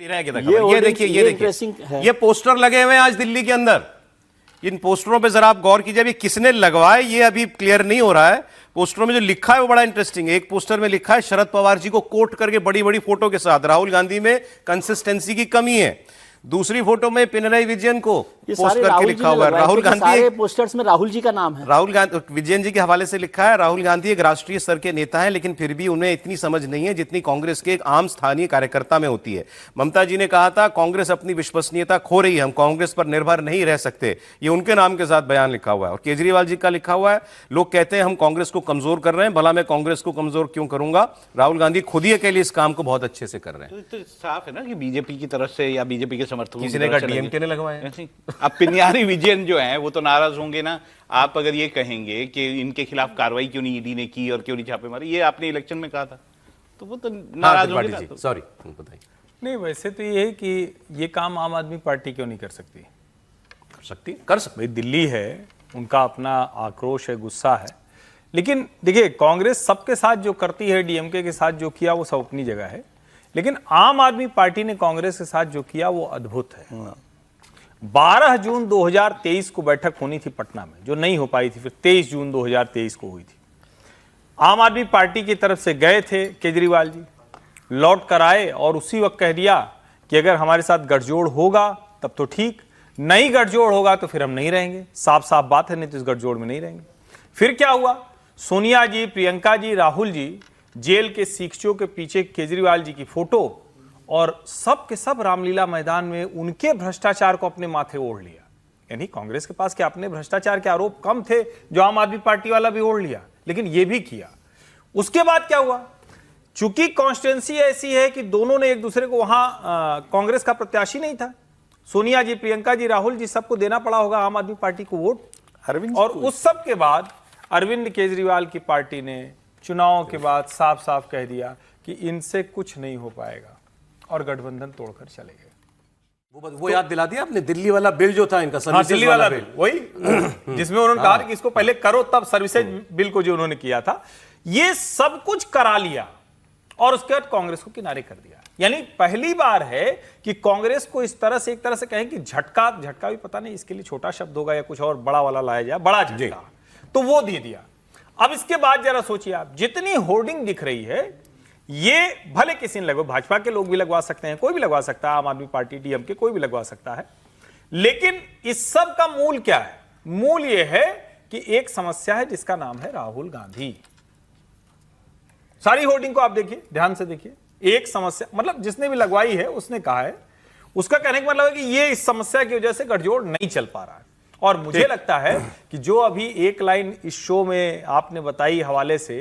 ये देखिए ये पोस्टर लगे हुए हैं आज दिल्ली के अंदर। इन पोस्टरों पे जरा आप गौर कीजिए, अभी किसने लगवाए ये अभी क्लियर नहीं हो रहा है। पोस्टरों में जो लिखा है वो बड़ा इंटरेस्टिंग है। एक पोस्टर में लिखा है शरद पवार जी को कोट करके बड़ी बड़ी फोटो के साथ, राहुल गांधी में कंसिस्टेंसी की कमी है। दूसरी फोटो में पिनराई विजयन को पोस्ट करके लिखा हुआ है राहुल गांधी। सारे पोस्टर्स में राहुल जी का नाम है। राहुल गांधी विजयन जी के हवाले से लिखा है राहुल गांधी एक राष्ट्रीय स्तर के नेता हैं, लेकिन फिर भी उन्हें इतनी समझ नहीं है जितनी कांग्रेस के एक आम स्थानीय कार्यकर्ता में होती है। ममता जी ने कहा था कांग्रेस अपनी विश्वसनीयता खो रही है, हम कांग्रेस पर निर्भर नहीं रह सकते। ये उनके नाम के साथ बयान लिखा हुआ है। और केजरीवाल जी का लिखा हुआ है लोग कहते हैं हम कांग्रेस को कमजोर कर रहे हैं, भला मैं कांग्रेस को कमजोर क्यों करूंगा, राहुल गांधी खुद ही अकेले इस काम को बहुत अच्छे से कर रहे हैं। तो साफ है ना कि बीजेपी की तरफ से या बीजेपी के समर्थकों किसी ने कहा डीएमके ने लगवाए। अब पिनियारी विजयन जो है वो तो नाराज होंगे ना। आप अगर ये कहेंगे कि इनके खिलाफ कार्रवाई क्यों नहीं ईडी ने की और क्यों नहीं छापे मारे, ये आपने इलेक्शन में कहा था, तो वो तो नाराज होंगे ना। सॉरी बताइए। नहीं, वैसे तो ये है कि ये काम आम आदमी पार्टी क्यों नहीं कर सकती? कर सकती भाई दिल्ली है, उनका अपना आक्रोश है, गुस्सा है। लेकिन देखिए कांग्रेस सबके साथ जो करती है, डीएमके के साथ जो किया वो सब अपनी जगह है, लेकिन आम आदमी पार्टी ने कांग्रेस के साथ जो किया वो अद्भुत है। 12 जून 2023 को बैठक होनी थी पटना में, जो नहीं हो पाई थी, फिर 23 जून 2023 को हुई थी। आम आदमी पार्टी की तरफ से गए थे केजरीवाल जी, लौट कर आए और उसी वक्त कह दिया कि अगर हमारे साथ गठजोड़ होगा तब तो ठीक, नहीं गठजोड़ होगा तो फिर हम नहीं रहेंगे। साफ साफ बात है, नहीं तो इस गठजोड़ में नहीं रहेंगे। फिर क्या हुआ? सोनिया जी, प्रियंका जी, राहुल जी जेल के सीखचों के पीछे केजरीवाल जी की फोटो, और सब के सब रामलीला मैदान में उनके भ्रष्टाचार को अपने माथे ओढ़ लिया। यानी कांग्रेस के पास क्या अपने भ्रष्टाचार के आरोप कम थे जो आम आदमी पार्टी वाला भी ओढ़ लिया, लेकिन यह भी किया। उसके बाद क्या हुआ? चूंकि कॉन्स्टिट्यूंसी ऐसी है कि दोनों ने एक दूसरे को वहां कांग्रेस का प्रत्याशी नहीं था, सोनिया जी, प्रियंका जी, राहुल जी सबको देना पड़ा होगा आम आदमी पार्टी को वोट। अरविंद और उस सब के बाद अरविंद केजरीवाल की पार्टी ने चुनाव के बाद साफ साफ कह दिया कि इनसे कुछ नहीं हो पाएगा और गठबंधन तोड़कर चले गए। वो याद दिला दिया आपने, दिल्ली वाला बिल जो था इनका, दिल्ली वाला बिल वही जिसमें उन्होंने कहा कि इसको पहले करो तब सर्विसेज बिल को जो उन्होंने किया था, ये सब कुछ करा लिया और उसके बाद कांग्रेस को किनारे कर दिया। यानी पहली बार है कि कांग्रेस को इस तरह से, एक तरह से कहें कि झटका भी पता नहीं इसके लिए छोटा शब्द होगा या कुछ और बड़ा वाला लाया जाए, बड़ा झटका, तो वो दे दिया। अब इसके बाद जरा सोचिए आप, जितनी होर्डिंग दिख रही है ये भले किसी ने लगवा, भाजपा के लोग भी लगवा सकते हैं, कोई भी लगवा सकता है, आम आदमी पार्टी, डीएमके, कोई भी लगवा सकता है, लेकिन इस सब का मूल क्या है? मूल ये है कि एक समस्या है जिसका नाम है राहुल गांधी। सारी होर्डिंग को आप देखिए, ध्यान से देखिए, एक समस्या, मतलब जिसने भी लगवाई है उसने कहा है, उसका कहने का मतलब है कि ये इस समस्या की वजह से गठजोड़ नहीं चल पा रहा है। और मुझे लगता है कि जो अभी एक लाइन इस शो में आपने बताई हवाले से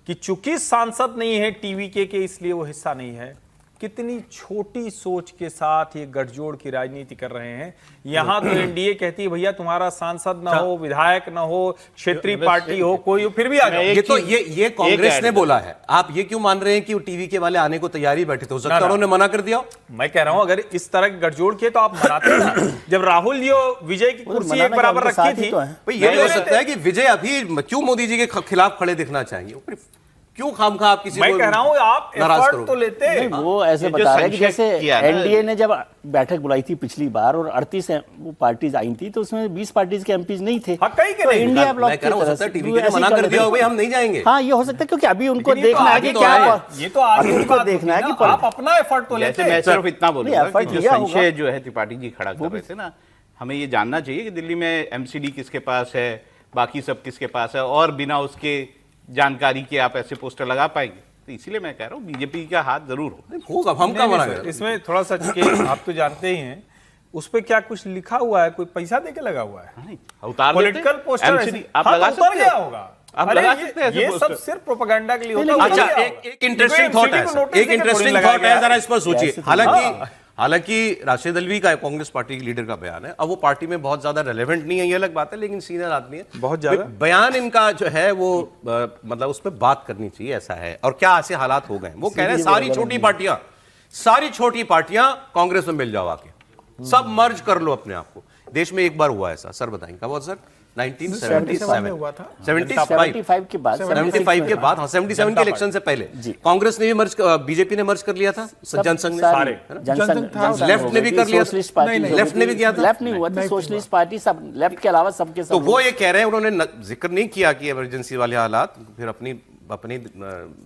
कि चूंकि सांसद नहीं है टीवी के इसलिए वो हिस्सा नहीं है, कितनी छोटी सोच के साथ ये गठजोड़ की राजनीति कर रहे हैं। यहां तो एनडीए कहती है भैया तुम्हारा सांसद ना हो, विधायक ना हो, क्षेत्रीय पार्टी हो, कोई हो, फिर भी आ जाओ। ये कांग्रेस ने बोला है, आप ये क्यों मान रहे हैं कि वो टीवी के वाले आने को तैयारी बैठे थे? हो सकता है उन्होंने मना कर दिया। मैं कह रहा हूं अगर इस तरह की गठजोड़ किए तो आप मनाते ना। जब राहुल जी विजय की कुर्सी एक बराबर रखी थी, ये भी हो सकता है कि विजय अभी क्यों मोदी जी के खिलाफ खड़े दिखना चाहेंगे, क्यों खामखा आप किसी मैं कह रहा हूं आप एफर्ट तो लेते। वो ऐसे बता रहे हैं कि जैसे एनडीए ने जब बैठक बुलाई थी पिछली बार और 38 वो पार्टीज आई थी, तो उसमें 20 पार्टीज के एमपीज नहीं थे। तो इंडिया ब्लॉक की तरफ से टीवी ने मना कर दिया हो, हम नहीं जाएंगे। हाँ, ये हो सकता है क्योंकि अभी उनको देखना है कि क्या, ये तो उनको देखना है कि आप अपना एफर्ट तो लेते। मैं सिर्फ इतना बोलूंगा कि जो संशय जो है त्रिपाठी जी खड़ा कर रहे थे ना, हमें ये जानना चाहिए कि दिल्ली में एमसीडी किसके पास है, बाकी सब किसके पास है, और बिना उसके जानकारी के आप ऐसे पोस्टर लगा पाएंगे? तो इसीलिए मैं कह रहा हूँ बीजेपी का हाथ जरूर होगा। हम क्या मना कर, इसमें थोड़ा सा आप तो जानते ही हैं, उस पे क्या कुछ लिखा हुआ है, कोई पैसा देके लगा हुआ है? उतार पॉलिटिकल पोस्टर आप लगा सकते हैं, होगा आप लगा सकते हैं। ये सब सिर्फ प्रोपेगेंडा के लिए होता है। अच्छा, एक इंटरेस्टिंग थॉट है, जरा इस पर सोचिए। हालांकि राशिद अल्वी का कांग्रेस पार्टी के लीडर का बयान है, अब वो पार्टी में बहुत ज्यादा रेलेवेंट नहीं है, ये अलग बात है, लेकिन सीनियर आदमी है, बहुत ज्यादा बयान इनका जो है वो मतलब उस पर बात करनी चाहिए, ऐसा है। और क्या ऐसे हालात हो गए, वो कह रहे हैं सारी छोटी पार्टियां कांग्रेस में मिल जाओ, आके सब मर्ज कर लो अपने आप को। देश में एक बार हुआ ऐसा, सर बताएंगे कब? सर 1977 में हुआ था। 75 के बाद 75 के बाद, हाँ 77 के इलेक्शन से पहले कांग्रेस ने भी मर्ज, बीजेपी ने मर्ज कर लिया था, जनसंघ ने, सारे लेफ्ट ने भी कर लिया, लेफ्ट ने भी किया था, लेफ्ट नहीं हुआ था, सोशलिस्ट पार्टी सब, लेफ्ट के अलावा सबके सब। तो वो ये कह रहे हैं, उन्होंने जिक्र नहीं किया कि इमरजेंसी वाले हालात, फिर अपनी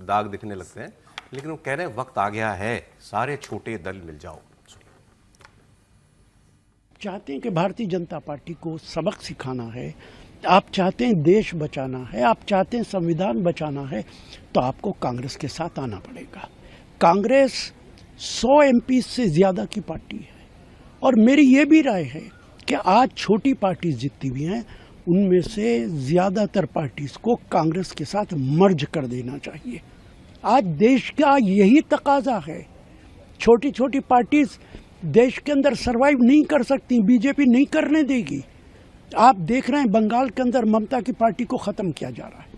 दाग दिखने लगते हैं, लेकिन वो कह रहे हैं वक्त आ गया है, सारे छोटे दल मिल जाओ। चाहते हैं कि भारतीय जनता पार्टी को सबक सिखाना है, आप चाहते हैं देश बचाना है, आप चाहते हैं संविधान बचाना है, तो आपको कांग्रेस के साथ आना पड़ेगा। कांग्रेस 100 एमपी से ज्यादा की पार्टी है, और मेरी ये भी राय है कि आज छोटी पार्टी जितनी भी हैं उनमें से ज्यादातर पार्टीज को कांग्रेस के साथ मर्ज कर देना चाहिए। आज देश का यही तकाजा है। छोटी छोटी पार्टीज देश के अंदर सरवाइव नहीं कर सकती, बीजेपी नहीं करने देगी। आप देख रहे हैं बंगाल के अंदर ममता की पार्टी को खत्म किया जा रहा है,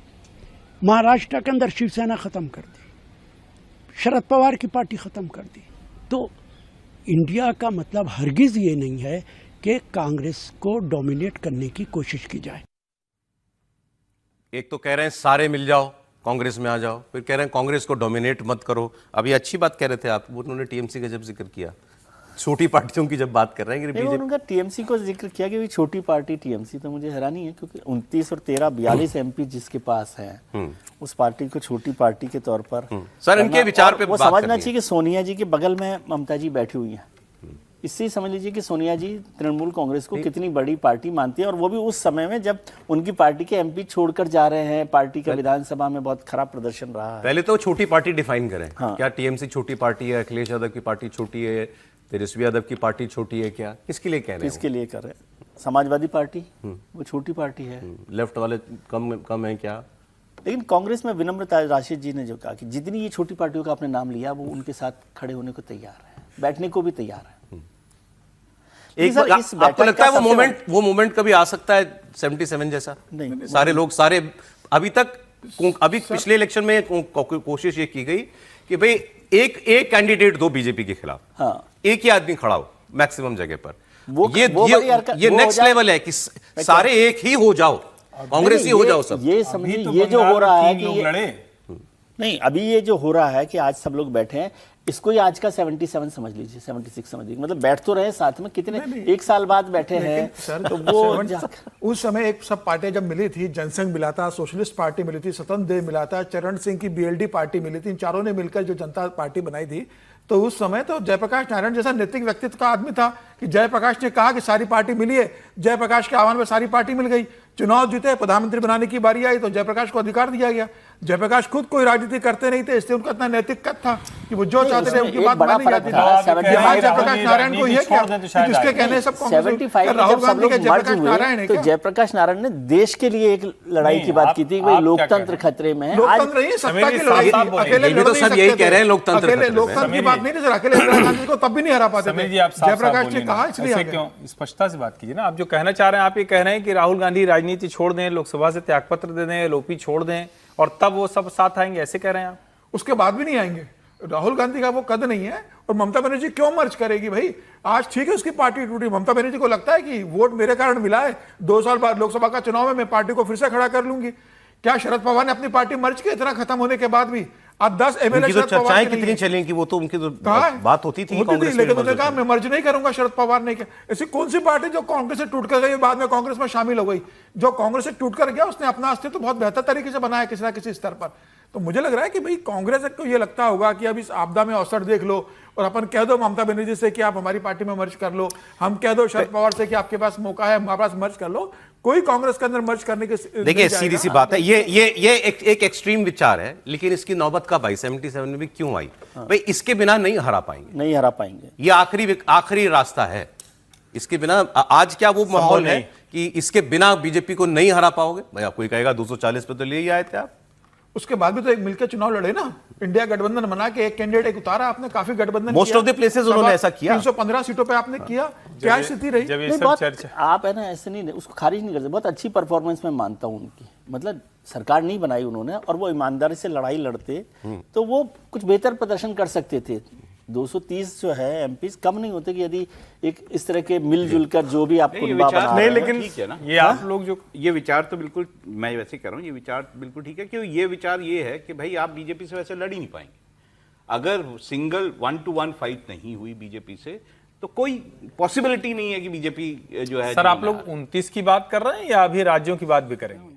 महाराष्ट्र के अंदर शिवसेना खत्म कर दी, शरद पवार की पार्टी खत्म कर दी। तो इंडिया का मतलब हरगिज ये नहीं है कि कांग्रेस को डोमिनेट करने की कोशिश की जाए। एक तो कह रहे हैं सारे मिल जाओ, कांग्रेस में आ जाओ, फिर कह रहे हैं कांग्रेस को डोमिनेट मत करो। अभी अच्छी बात कह रहे थे आप, उन्होंने टीएमसी का जब जिक्र किया, छोटी पार्टियों की जब बात कर रहे हैं कि उनका टीएमसी को जिक्र किया कि छोटी पार्टी टीएमसी, तो मुझे हैरानी है क्योंकि 29 और 13 42 एमपी जिसके पास हैं, उस पार्टी को छोटी पार्टी के तौर पर सर इनके विचार पे वो समझना चाहिए कि सोनिया जी के बगल में ममता जी बैठी हुई हैं। इससे समझ लीजिए कि सोनिया जी तृणमूल कांग्रेस को कितनी बड़ी पार्टी मानती है, और वो भी उस समय में जब उनकी पार्टी के एमपी छोड़कर जा रहे हैं, पार्टी का विधानसभा में बहुत खराब प्रदर्शन रहा है। पहले तो छोटी पार्टी डिफाइन करें, क्या टीएमसी छोटी पार्टी है, अखिलेश यादव की पार्टी छोटी है, तेजस्वी यादव की पार्टी छोटी है, क्या किसके लिए कह रहे हैं? किसके लिए कर रहे हैं? समाजवादी पार्टी वो छोटी पार्टी है, लेफ्ट वाले कम है क्या? लेकिन कांग्रेस में विनम्रता, राशिद जी ने जो कहा कि जितनी ये छोटी पार्टियों का आपने नाम लिया, वो उनके साथ खड़े होने को तैयार है, बैठने को भी तैयार है। एक आपको लगता है वो मोमेंट कभी आ सकता है 77 जैसा? नहीं, सारे लोग अभी पिछले इलेक्शन में कोशिश ये की गई कि भाई एक कैंडिडेट दो बीजेपी के खिलाफ, हाँ, एक ही आदमी खड़ा हो मैक्सिमम जगह पर। ये वो नेक्स्ट लेवल है कि सारे एक ही हो जाओ, कांग्रेस ही हो जाओ सब। ये समझिए, ये जो हो रहा है कि नहीं, अभी ये जो हो रहा है कि आज सब लोग बैठे हैं, इसको ही आज का 77 समझ लीजिए, 76 समझ लीजिए, मतलब बैठ तो रहे साथ में, कितने एक साल बाद बैठे हैं। सर तो वो उस समय एक सब पार्टियां जब मिली थी, जनसंघ मिला था, सोशलिस्ट पार्टी मिली थी, स्वतंत्र देव मिला था, चरण सिंह की बीएलडी पार्टी मिली थी, इन चारों ने मिलकर जो जनता पार्टी बनाई थी, तो उस समय तो जयप्रकाश नारायण जैसा नैतिक व्यक्तित्व का आदमी था कि जयप्रकाश ने कहा कि सारी पार्टी मिली है, जयप्रकाश के आह्वान में सारी पार्टी मिल गई, चुनाव जीते, प्रधानमंत्री बनाने की बारी आई तो जयप्रकाश को अधिकार दिया गया। जयप्रकाश खुद कोई राजनीति करते नहीं थे, इसलिए उनका इतना नैतिक कद था कि वो जो चाहते थे उनकी बात मानी जाती थी। जयप्रकाश नारायण को यह क्या जिसके कहने सब राहुल गांधी के जयप्रकाश नारायण है, तो जयप्रकाश नारायण ने देश के लिए एक लड़ाई की बात की थी, लोकतंत्र खतरे में है। लोकतंत्र नहीं, सत्ता की लड़ाई, अकेले तो सब यही कह रहे हैं, लोकतंत्र की बात नहीं, अकेले इंदिरा गांधी को तब भी नहीं हरा पाते थे, जयप्रकाश ने कहा, इसलिए क्यों स्पष्टता से बात कीजिए ना। आप जो कहना चाह रहे हैं, आप ये कह रहे हैं कि राहुल गांधी राजनीति छोड़ दें, लोकसभा से त्यागपत्र दे दें, एलओपी छोड़ दें, और तब वो सब साथ आएंगे, ऐसे कह रहे हैं आप? उसके बाद भी नहीं आएंगे। राहुल गांधी का वो कद नहीं है, और ममता बनर्जी क्यों मर्ज करेगी भाई? आज ठीक है उसकी पार्टी टूटी, ममता बनर्जी को लगता है कि वोट मेरे कारण मिला है, 2 साल बाद लोकसभा का चुनाव में मैं पार्टी को फिर से खड़ा कर लूंगी। क्या शरद पवार ने अपनी पार्टी मर्ज की इतना खत्म होने के बाद भी? आज 10 एमएलए तो चर्चाएं कितनी चलेंगी, वो तो उनकी तो बात होती थी कांग्रेस में, लेकिन उन्होंने कहा मैं मर्ज नहीं करूंगा। शरद पवार ने ऐसी कौन सी पार्टी जो कांग्रेस से टूट कर गई बाद में कांग्रेस में शामिल हो गई? जो कांग्रेस से टूट कर गया उसने अपना अस्तित्व बहुत बेहतर तरीके से बनाया किसी ना किसी स्तर पर। तो मुझे लग रहा है कि भाई कांग्रेस को ये लगता होगा कि अब इस आपदा में अवसर देख लो, और अपन कह दो ममता बनर्जी से कि आप हमारी पार्टी में मर्ज कर लो, हम कह दो शरद पवार से कि आपके पास मौका है, हमारे पास मर्ज कर लो। कोई कांग्रेस के अंदर मर्ज करने के, देखिए सीधी सी बात है, ये एक एक्सट्रीम विचार है, लेकिन इसकी नौबत कब आई? 77 में भी क्यों आई? भाई इसके बिना नहीं हरा पाएंगे, ये आखिरी रास्ता है। इसके बिना आज क्या वो माहौल है कि इसके बिना बीजेपी को नहीं हरा पाओगे? भाई आप कोई कहेगा 240 पे तो ले ही आए थे आप, उसके बाद भी तो एक मिलकर चुनाव लड़े ना, इंडिया गठबंधन बना के एक कैंडिडेट उतारा आपने, काफी गठबंधन मोस्ट ऑफ द प्लेसेस उन्होंने ऐसा किया, 315 सीटों पे आपने किया। क्या स्थिति रही? आप है ना ऐसे नहीं, उसको खारिज नहीं करते, बहुत अच्छी परफॉर्मेंस मैं मानता हूं उनकी, मतलब सरकार नहीं बनाई उन्होंने, और वो ईमानदारी से लड़ाई लड़ते तो वो कुछ बेहतर प्रदर्शन कर सकते थे। 230 जो है एमपीज कम नहीं होते कि यदि एक इस तरह के मिलजुल कर जो भी आप नहीं, ये कुनबा विचार बना नहीं, रहे हैं। लेकिन ठीक है ना, ये आप लोग जो ये विचार तो बिल्कुल, मैं वैसे कह रहा हूँ, ये विचार बिल्कुल ठीक है, क्योंकि ये विचार ये है कि भाई आप बीजेपी से वैसे लड़ ही नहीं पाएंगे। अगर सिंगल 1-to-1 फाइट नहीं हुई बीजेपी से तो कोई पॉसिबिलिटी नहीं है कि बीजेपी जो है सर आप लोग 29 की बात कर रहे हैं या अभी राज्यों की बात भी करेंगे?